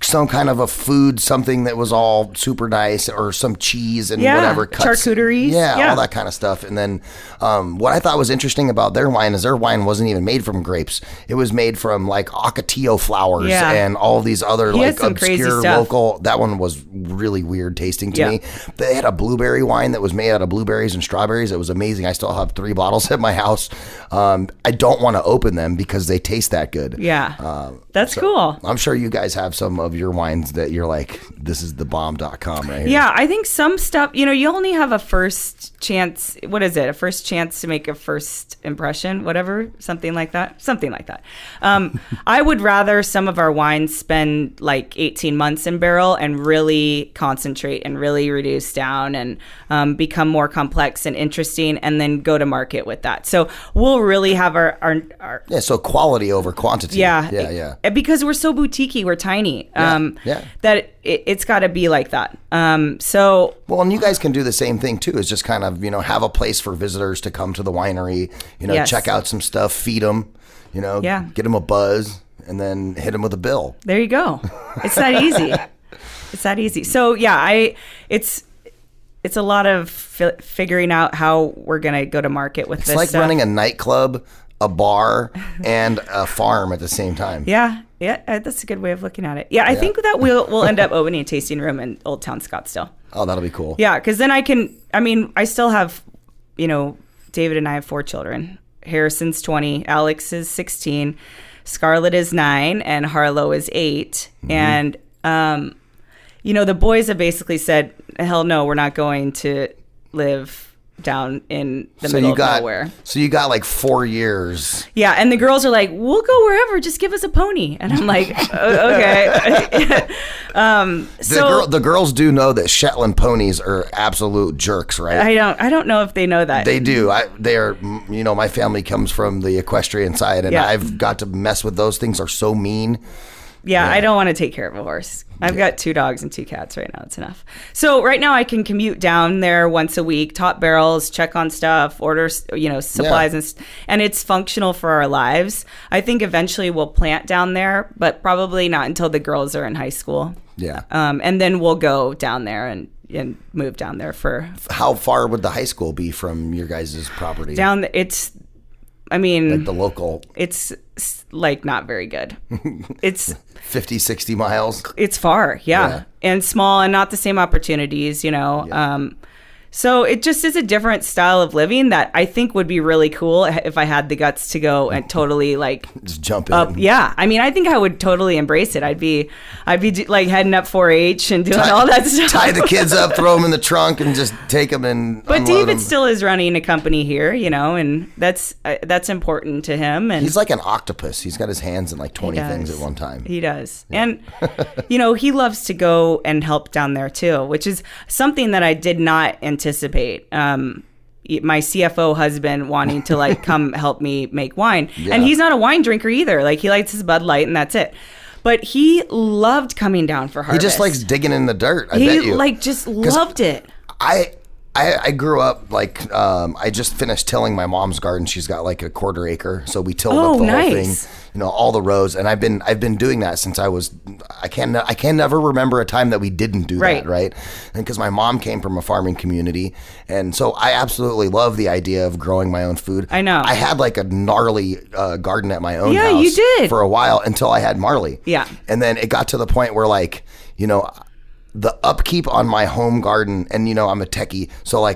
some kind of a food, something that was all super nice, or some cheese and whatever cuts. Charcuterie, all that kind of stuff. And then what I thought was interesting about their wine is their wine wasn't even made from grapes. It was made from like ocotillo flowers and all these other like obscure local. That one was really weird tasting to me. They had a blueberry wine that was made out of blueberries and strawberries. It was amazing. I still have 3 bottles at my house. I don't want to open them because they taste that good. That's cool. I'm sure you guys have some of your wines that you're like, this is the bomb.com right here. Yeah, I think some stuff, you only have a first chance. What is it? A first chance to make a first impression, whatever, something like that. I would rather some of our wines spend like 18 months in barrel and really concentrate and really reduce down and become more complex and interesting, and then go to market with that. So we'll really have our so quality over quantity. Yeah. Because we're so boutiquey, we're tiny. That it's got to be like that. Well, and you guys can do the same thing too. Is just kind of have a place for visitors to come to the winery. Check out some stuff, feed them. Get them a buzz, and then hit them with a bill. There you go. It's that easy. It's that easy. So it's a lot of figuring out how we're gonna go to market with this. It's like stuff. running a nightclub, a bar, and a farm at the same time. Yeah, that's a good way of looking at it. I think that we'll end up opening a tasting room in Old Town Scottsdale. Oh, that'll be cool. Yeah, because then I still have, David and I have 4 children. Harrison's 20, Alex is 16, Scarlett is 9, and Harlow is 8. Mm-hmm. And, the boys have basically said, hell no, we're not going to live down in the middle of nowhere. So you got like 4 years. Yeah, and the girls are like, we'll go wherever, just give us a pony. And I'm like, okay. The girls do know that Shetland ponies are absolute jerks, right? I don't know if they know that. They do. They are, my family comes from the equestrian side, and I've got to mess with those things. Are so mean. Yeah, I don't want to take care of a horse. I've got 2 dogs and 2 cats right now. It's enough. So right now I can commute down there once a week, top barrels, check on stuff, order, supplies, and it's functional for our lives. I think eventually we'll plant down there, but probably not until the girls are in high school. Yeah. And then we'll go down there and move down there for. How far would the high school be from your guys' property? Like the local. It's like not very good. It's 50, 60 miles. It's far, yeah. And small and not the same opportunities, Yeah. So it just is a different style of living that I think would be really cool if I had the guts to go and totally just jump in. Up. Yeah, I think I would totally embrace it. I'd be like heading up 4-H and doing all that stuff. Tie the kids up, throw them in the trunk, and just take them and. But David still is running a company here, and that's important to him. And he's like an octopus. He's got his hands in like 20 things at one time. He does, and he loves to go and help down there too, which is something that I did not anticipate. My CFO husband wanting to come help me make wine. Yeah. And he's not a wine drinker either. He likes his Bud Light and that's it. But he loved coming down for harvest. He just likes digging in the dirt. I bet you. He just loved it. I grew up I just finished tilling my mom's garden. She's got a 1/4 acre, so we tilled up the whole thing, all the rows. And I've been doing that since I can never remember a time that we didn't do that, right? And because my mom came from a farming community, and so I absolutely love the idea of growing my own food. I know. I had a gnarly garden at my own house. Yeah, you did. For a while until I had Marley. Yeah. And then it got to the point where the upkeep on my home garden, and I'm a techie, so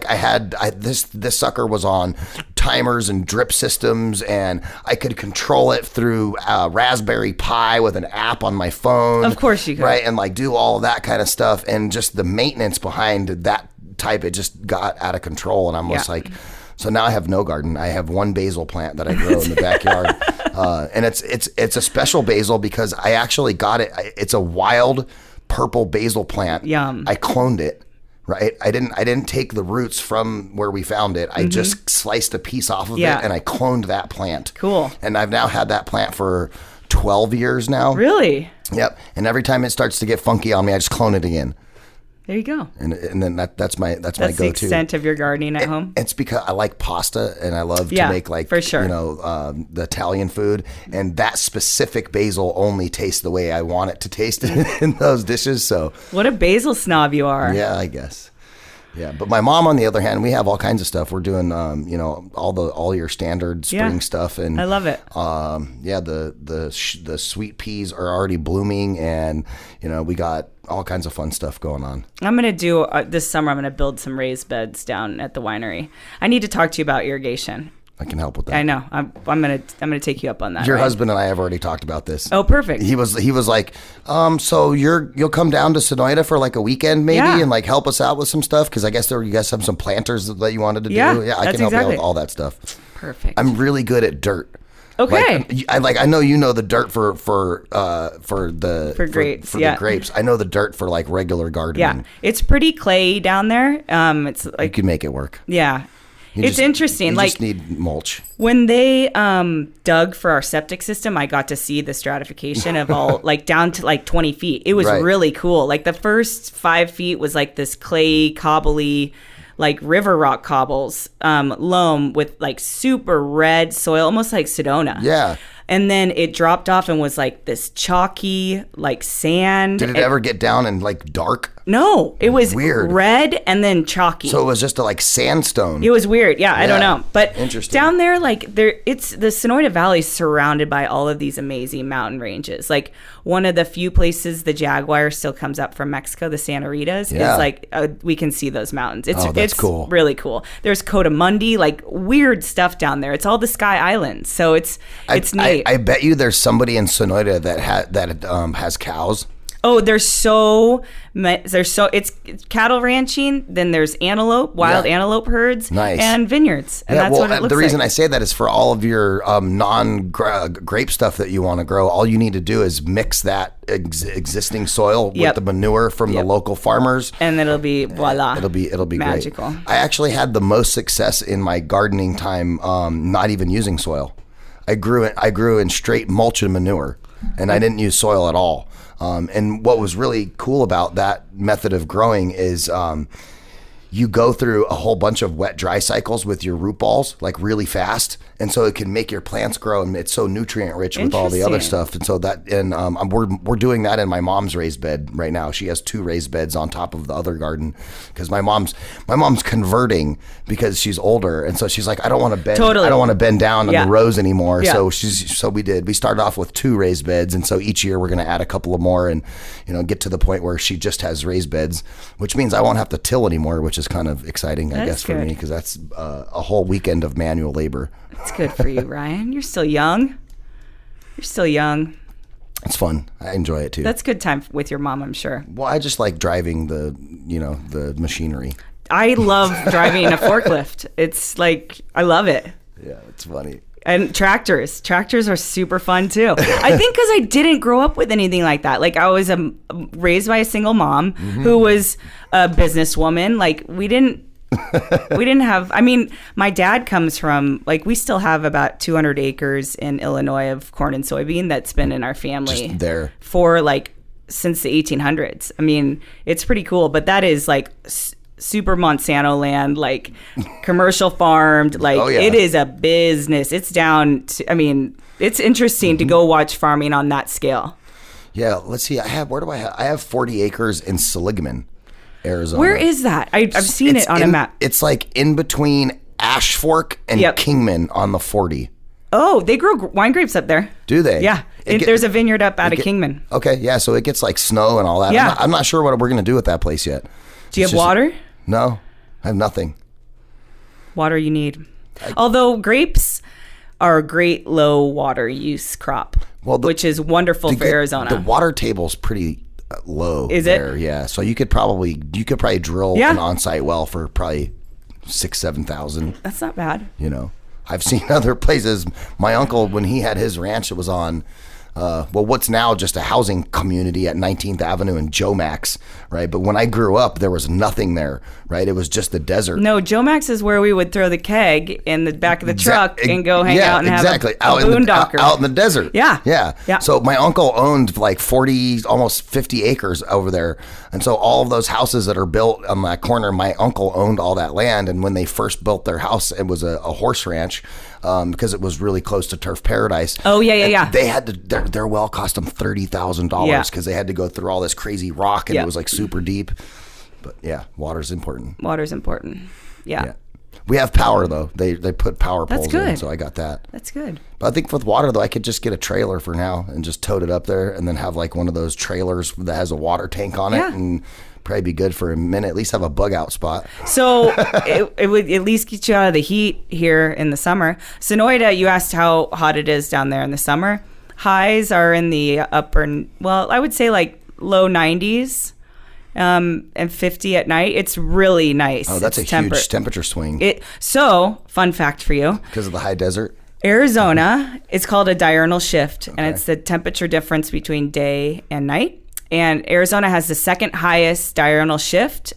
this sucker was on timers and drip systems, and I could control it through Raspberry Pi with an app on my phone. Of course you could. Right, and do all of that kind of stuff, and just the maintenance behind that type, it just got out of control, and I'm just so now I have no garden. I have one basil plant that I grow in the backyard, and it's a special basil because I actually got it. It's a wild purple basil plant. Yum. I cloned it, right? I didn't take the roots from where we found it. I just sliced a piece off of it and I cloned that plant. Cool. And I've now had that plant for 12 years now. Really? Yep. And every time it starts to get funky on me, I just clone it again. There you go. And then that's my That's my the go-to. extent of your gardening at home. It's because I like pasta and I love to make like for sure. The Italian food, and that specific basil only tastes the way I want it to taste in those dishes. So what a basil snob you are. yeah, I guess. Yeah, but my mom, on the other hand, we have all kinds of stuff. We're doing, all your standard spring stuff, and I love it. The sweet peas are already blooming, and we got all kinds of fun stuff going on. I'm gonna do this summer. I'm gonna build some raised beds down at the winery. I need to talk to you about irrigation. I can help with that. I know. I'm gonna take you up on that. Your right? husband and I have already talked about this. Oh, perfect. He was like, so you'll come down to Sonoita for like a weekend maybe and like help us out with some stuff, because I guess you guys have some planters that you wanted to do. Yeah, I can help you out with all that stuff. Perfect. I'm really good at dirt. Okay. I know the dirt for grapes. the grapes. I know the dirt for like regular gardening. Yeah, it's pretty clayey down there. It's like you can make it work. Yeah. It's interesting. You like, just need mulch. When they dug for our septic system, I got to see the stratification of all, like down to like 20 feet. It was really cool. Like the first 5 feet was like this clay, cobbly, like river rock cobbles, loam with like super red soil, almost like Sedona. Yeah. And then it dropped off and was like this chalky, like sand. Did it ever get down and like dark? No, it was weird. Red and then chalky. So it was just a like sandstone. It was weird. Yeah, I don't know. But interesting. Down there, like it's the Sonoita Valley is surrounded by all of these amazing mountain ranges. Like one of the few places the jaguar still comes up from Mexico, the Santa Ritas, is like we can see those mountains. It's cool. Really cool. There's Cotamundi, like weird stuff down there. It's all the Sky Islands, so it's neat. I bet you there's somebody in Sonoita that has cows. Oh, it's cattle ranching. Then there's antelope, wild antelope herds, and vineyards, and that's what it looks like. The reason I say that is for all of your non-grape stuff that you want to grow. All you need to do is mix that existing soil with the manure from the local farmers, and it'll be voila. It'll be magical. Great. I actually had the most success in my gardening time, not even using soil. I grew in straight mulch and manure, and I didn't use soil at all. And what was really cool about that method of growing is you go through a whole bunch of wet-dry cycles with your root balls, like really fast, and so it can make your plants grow, and it's so nutrient-rich with all the other stuff. And so we're doing that in my mom's raised bed right now. She has 2 raised beds on top of the other garden, because my mom's converting because she's older, and so she's like, I don't want to bend. I don't want to bend down on the rows anymore. Yeah. So we started off with 2 raised beds, and so each year we're going to add a couple of more, and get to the point where she just has raised beds, which means I won't have to till anymore, which is kind of exciting, I guess, for me, because that's a whole weekend of manual labor. That's good for you, Ryan. You're still young. It's fun. I enjoy it too. That's good time with your mom, I'm sure. Well, I just like driving the machinery. I love driving a forklift. It's like, I love it. Yeah, it's funny. And tractors are super fun too. I think because I didn't grow up with anything like that. Like I was raised by a single mom who was a businesswoman. Like we didn't have, my dad comes from, like, we still have about 200 acres in Illinois of corn and soybean that's been in our family just there for like since the 1800s. It's pretty cool, but that is like super Monsanto land, like commercial farmed, like it is a business. It's down to, it's interesting to go watch farming on that scale. Yeah, let's see. I have 40 acres in Seligman, Arizona. Where is that? I've seen it on a map. It's like in between Ash Fork and Kingman on the 40. Oh, they grow wine grapes up there. Do they? Yeah. There's a vineyard up out of Kingman. Okay, yeah, so it gets like snow and all that. Yeah. I'm not sure what we're going to do with that place yet. Do you have water? No, I have nothing. Water you need. Although grapes are a great low water use crop, which is wonderful for Arizona. The water table's pretty low. Is there. It? Yeah. So you could probably drill an on-site well for probably $6,000-$7,000. That's not bad. I've seen other places. My uncle, when he had his ranch, it was on what's now just a housing community at 19th Avenue and Jomax, right? But when I grew up, there was nothing there, right? It was just the desert. No, Jomax is where we would throw the keg in the back of the truck and go hang out and have a boondocker. Out in the desert. Yeah. Yeah. So my uncle owned like 40, almost 50 acres over there. And so all of those houses that are built on that corner, my uncle owned all that land. And when they first built their house, it was a horse ranch because it was really close to Turf Paradise. Oh, yeah. They had to, their well cost them $30,000 because they had to go through all this crazy rock and it was like super deep. But yeah, water's important. Yeah. We have power though. They put power poles in, so I got that. That's good. But I think with water though, I could just get a trailer for now and just tote it up there, and then have like one of those trailers that has a water tank on it, and probably be good for a minute. At least have a bug out spot. So it would at least get you out of the heat here in the summer. Sonoida, you asked how hot it is down there in the summer. Highs are in the upper, well, I would say like low 90s. And 50 at night. It's really nice. Oh, that's huge temperature swing. So, fun fact for you. Because of the high desert? Arizona, it's called a diurnal shift, and it's the temperature difference between day and night. And Arizona has the second highest diurnal shift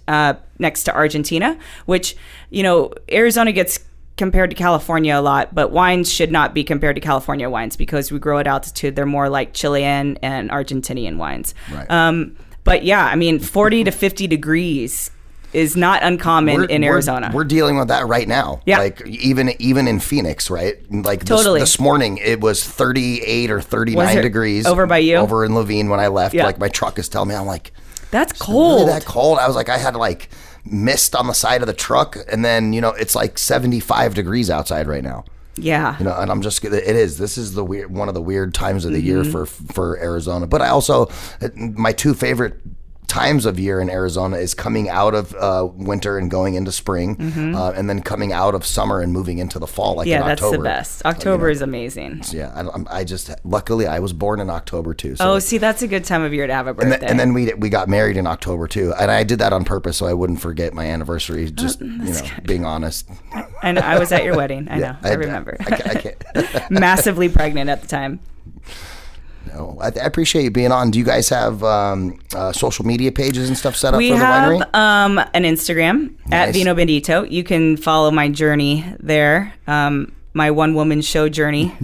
next to Argentina, which, Arizona gets compared to California a lot, but wines should not be compared to California wines because we grow at altitude. They're more like Chilean and Argentinian wines. Right. But yeah, 40 to 50 degrees is not uncommon in Arizona. We're dealing with that right now. Yeah. Like even in Phoenix, right? Like this morning it was 38 or 39 degrees. Over by you? Over in Levine when I left. Yeah. Like my truck is telling me, I'm like, that's cold. Really that cold? I was like, I had like mist on the side of the truck, and then it's like 75 degrees outside right now. Yeah. And I'm just, this is one of the weird times of the year for Arizona. But I also, my two favorite times of year in Arizona is coming out of winter and going into spring, and then coming out of summer and moving into the fall, like in October. Yeah, that's the best. October is amazing. Yeah, I just, luckily I was born in October too. So see, that's a good time of year to have a birthday. And then we got married in October too, and I did that on purpose so I wouldn't forget my anniversary. Just being honest. And I was at your wedding. I know. I remember. I can't. Massively pregnant at the time. No, I appreciate you being on. Do you guys have social media pages and stuff set up for the We winery? have an Instagram at Vino Bandito. You can follow my journey there, my one-woman show journey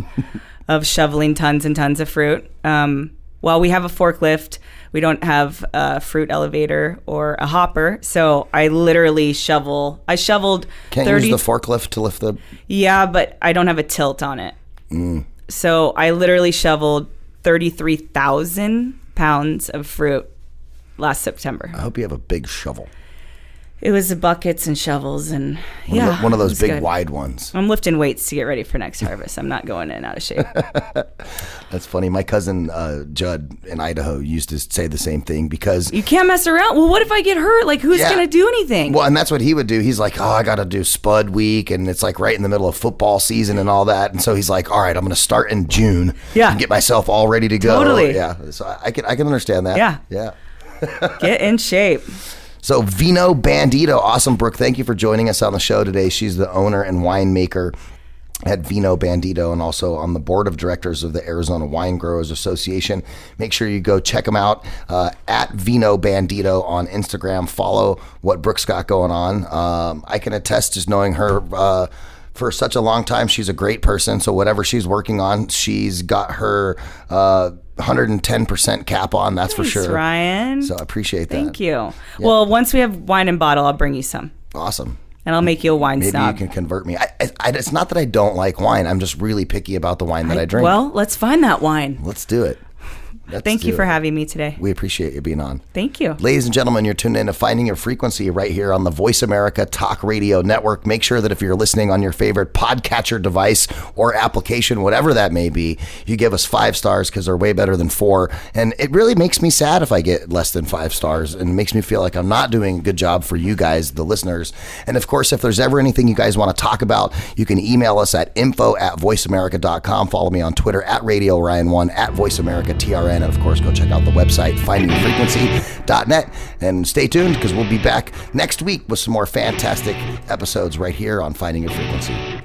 of shoveling tons and tons of fruit. While we have a forklift, we don't have a fruit elevator or a hopper, so I literally shoveled. Can't use the forklift to lift the... Yeah, but I don't have a tilt on it. So I literally shoveled 33,000 pounds of fruit last September. I hope you have a big shovel. It was the buckets and shovels and one of those big wide ones. I'm lifting weights to get ready for next harvest. I'm not going in out of shape. That's funny. My cousin Judd in Idaho used to say the same thing because you can't mess around. Well, what if I get hurt? Like, who's going to do anything? Well, and that's what he would do. He's like, I got to do spud week, and it's like right in the middle of football season and all that. And so he's like, all right, I'm going to start in June and get myself all ready to go. Totally. Yeah. So I can understand that. Yeah. Get in shape. So Vino Bandito, awesome. Brooke, thank you for joining us on the show today. She's the owner and winemaker at Vino Bandito and also on the board of directors of the Arizona Wine Growers Association. Make sure you go check them out at Vino Bandito on Instagram. Follow what Brooke's got going on. I can attest, just knowing her for such a long time, she's a great person. So whatever she's working on, she's got her 110% cap on, that's for sure. Ryan. So I appreciate that. Thank you. Yeah. Well, once we have wine in bottle, I'll bring you some. Awesome. And I'll make you a wine snob. Maybe you can convert me. It's not that I don't like wine. I'm just really picky about the wine that I drink. Well, let's find that wine. Let's do it. Thank you for having me today. We appreciate you being on. Thank you. Ladies and gentlemen, you're tuned in to Finding Your Frequency right here on the Voice America Talk Radio Network. Make sure that if you're listening on your favorite podcatcher device or application, whatever that may be, you give us 5 stars because they're way better than 4. And it really makes me sad if I get less than 5 stars, and it makes me feel like I'm not doing a good job for you guys, the listeners. And of course, if there's ever anything you guys want to talk about, you can email us at info@voiceamerica.com. Follow me on Twitter at Radio Ryan1, at VoiceAmericaTRN, and of course, go check out the website, findingfrequency.net. And stay tuned because we'll be back next week with some more fantastic episodes right here on Finding Your Frequency.